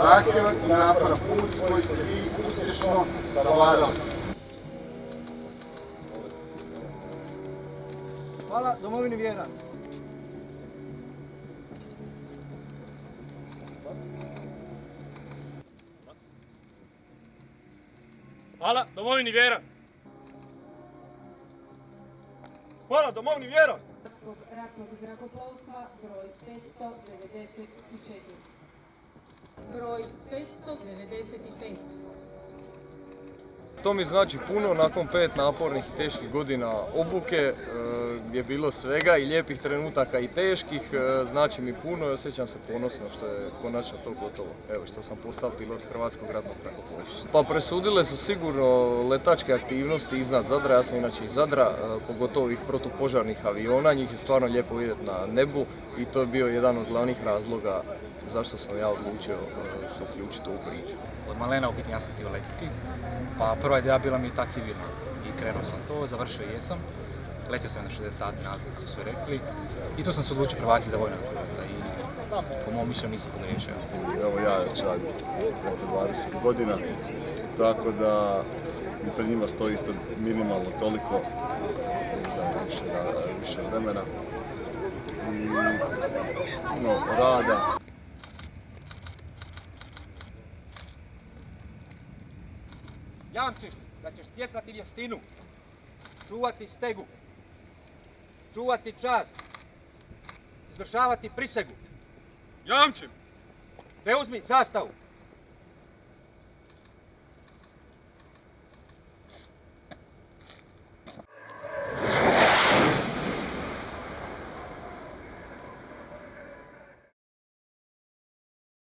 zahtjevan i naporan put koji ste vi uspješno savladali. Hvala domovini vjeran. Hvala domovini vjeran. Hvala domovini vjeran. Ratnog zrakoplovstva broj 594. Broj 595. To mi znači puno nakon 5 napornih i teških godina obuke, gdje je bilo svega i lijepih trenutaka i teških, znači mi puno i osjećam se ponosno što je konačno to gotovo. Evo što sam postao pilot Hrvatskog ratnog zrakoplovstva. Pa presudile su sigurno letačke aktivnosti iznad Zadra, ja sam inače iz Zadra, pogotovo ovih protupožarnih aviona, njih je stvarno lijepo vidjeti na nebu i to je bio jedan od glavnih razloga zašto sam ja odlučio se uključiti u ovu priču. Od malena u biti ja sam htio letiti, pa prva ideja bila mi ta civilna i krenuo sam to, završio jesam. Letio sam na 60 sati naleta, kako su rekli, i tu sam se odlučio prebaciti za vojnog pilota i po mom mišljenju nisam pogriješio. Evo ja već radim preko 20 godina, tako da mi to njima stoji isto minimalno toliko, da više vremena i puno rada. Jamčiš da ćeš stjecati vještinu, čuvati stegu, čuvati čast, izdržavati prisegu. Jamčim. Preuzmi zastavu.